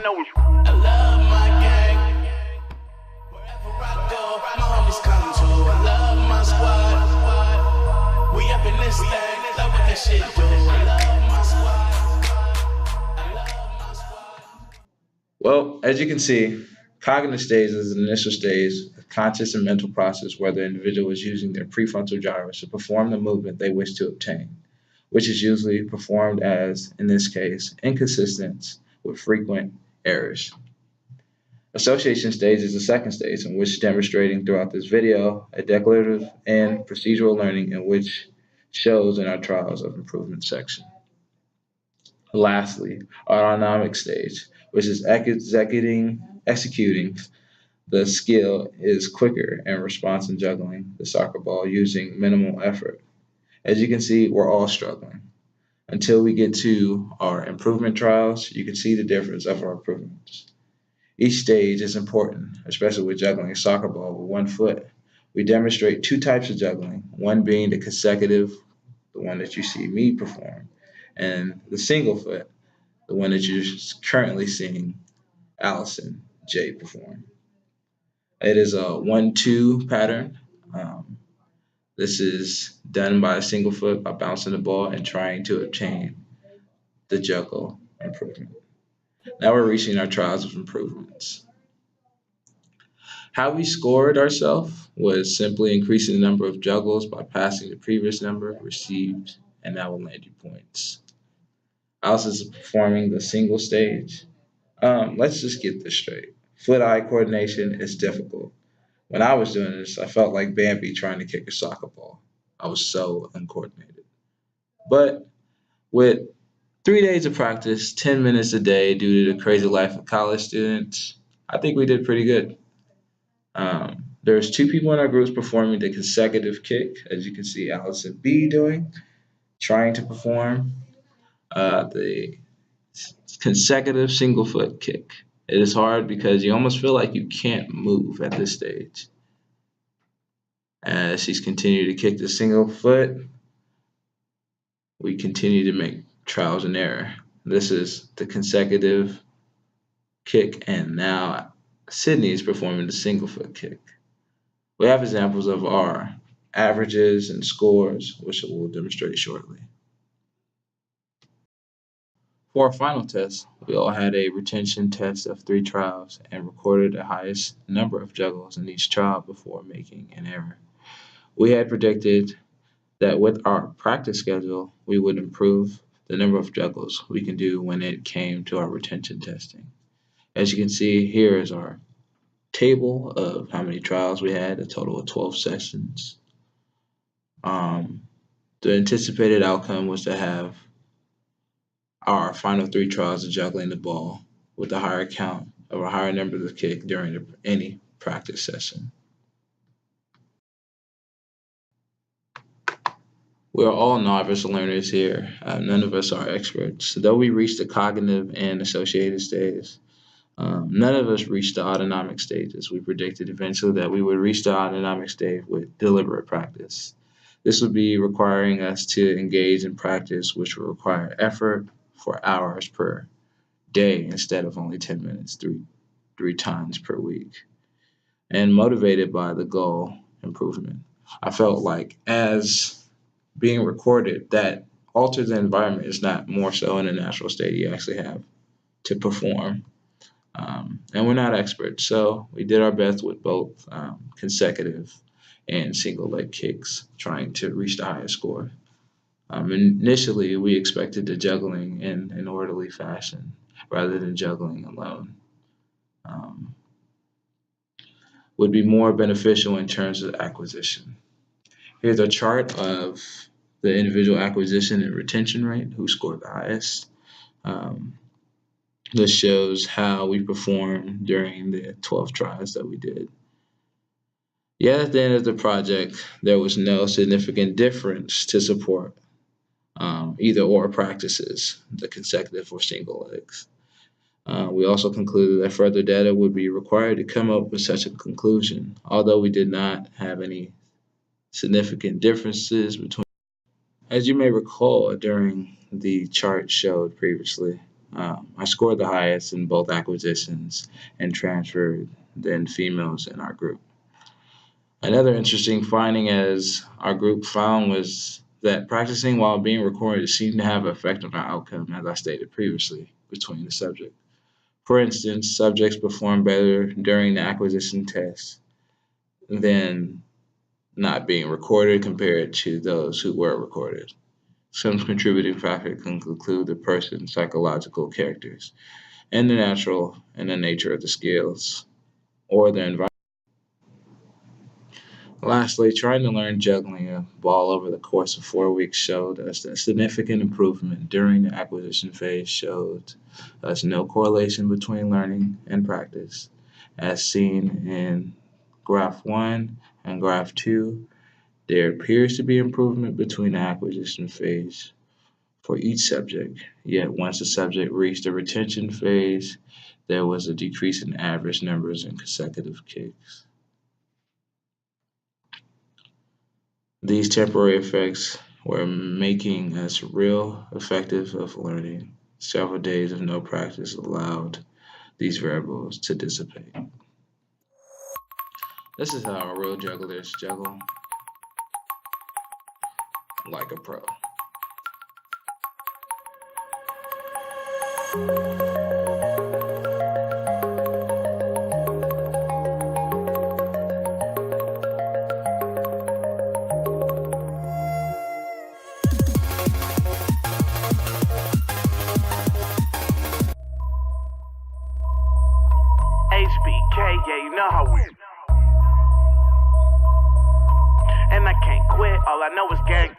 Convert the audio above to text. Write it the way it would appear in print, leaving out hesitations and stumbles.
know it's I love my gang. Wherever I go, my homies come to. I love my squad. We up in this thing, love what that shit do. I love my squad. I love my squad. Well, as you can see, cognitive stage is an initial stage of conscious and mental process where the individual is using their prefrontal gyrus to perform the movement they wish to obtain, which is usually performed as, in this case, inconsistent with frequent errors. Association stage is the second stage in which demonstrating throughout this video a declarative and procedural learning in which shows in our trials of improvement section. Lastly, autonomic stage, which is executing the skill is quicker in response and juggling the soccer ball using minimal effort. As you can see, we're all struggling. Until we get to our improvement trials, you can see the difference of our improvements. Each stage is important, especially with juggling a soccer ball with one foot. We demonstrate two types of juggling, one being the consecutive, the one that you see me perform, and the single foot, the one that you're currently seeing Allison J perform. It is a 1-2 pattern. This is done by a single foot by bouncing the ball and trying to obtain the juggle improvement. Now we're reaching our trials of improvements. How we scored ourselves was simply increasing the number of juggles by passing the previous number received, and that will land you points. Alice is performing the single stage. Let's just get this straight. Foot-eye coordination is difficult. When I was doing this, I felt like Bambi trying to kick a soccer ball. I was so uncoordinated. But with 3 days of practice, 10 minutes a day due to the crazy life of college students, I think we did pretty good. There's two people in our groups performing the consecutive kick, as you can see Allison B doing, trying to perform the consecutive single foot kick. It is hard because you almost feel like you can't move at this stage. As she's continued to kick the single foot, we continue to make trials and error. This is the consecutive kick, and now Sydney is performing the single foot kick. We have examples of our averages and scores, which we'll demonstrate shortly. For our final test, we all had a retention test of 3 trials and recorded the highest number of juggles in each trial before making an error. We had predicted that with our practice schedule, we would improve the number of juggles we can do when it came to our retention testing. As you can see, here is our table of how many trials we had, a total of 12 sessions. The anticipated outcome was to have our final 3 trials of juggling the ball with a higher count of a higher number of kick during any practice session. We are all novice learners here. None of us are experts. Though we reached the cognitive and associated stages, none of us reached the autonomic stages. We predicted eventually that we would reach the autonomic stage with deliberate practice. This would be requiring us to engage in practice, which would require effort for hours per day instead of only 10 minutes, three times per week, and motivated by the goal improvement. I felt like as being recorded, that altered the environment is not more so in a natural state you actually have to perform. And we're not experts, so we did our best with both consecutive and single leg kicks, trying to reach the highest score. Initially, we expected the juggling in an orderly fashion rather than juggling alone. Would be more beneficial in terms of acquisition. Here's a chart of the individual acquisition and retention rate, who scored the highest. This shows how we performed during the 12 tries that we did. Yet at the end of the project, there was no significant difference to support either or practices, the consecutive or single legs. We also concluded that further data would be required to come up with such a conclusion, although we did not have any significant differences between. As you may recall during the chart showed previously, I scored the highest in both acquisitions and transferred than females in our group. Another interesting finding as our group found was that practicing while being recorded seemed to have an effect on our outcome, as I stated previously, between the subjects. For instance, subjects performed better during the acquisition test than not being recorded compared to those who were recorded. Some contributing factors can include the person's psychological characters and the natural and the nature of the skills or the environment. Lastly, trying to learn juggling a ball over the course of 4 weeks showed us that significant improvement during the acquisition phase showed us no correlation between learning and practice. As seen in graph 1 and graph 2, there appears to be improvement between the acquisition phase for each subject, yet once the subject reached the retention phase, there was a decrease in average numbers and consecutive kicks. These temporary effects were making us real effective of learning. Several days of no practice allowed these variables to dissipate. This is how real jugglers juggle like a pro. HBK, yeah, you know how we. And I can't quit, all I know is gang.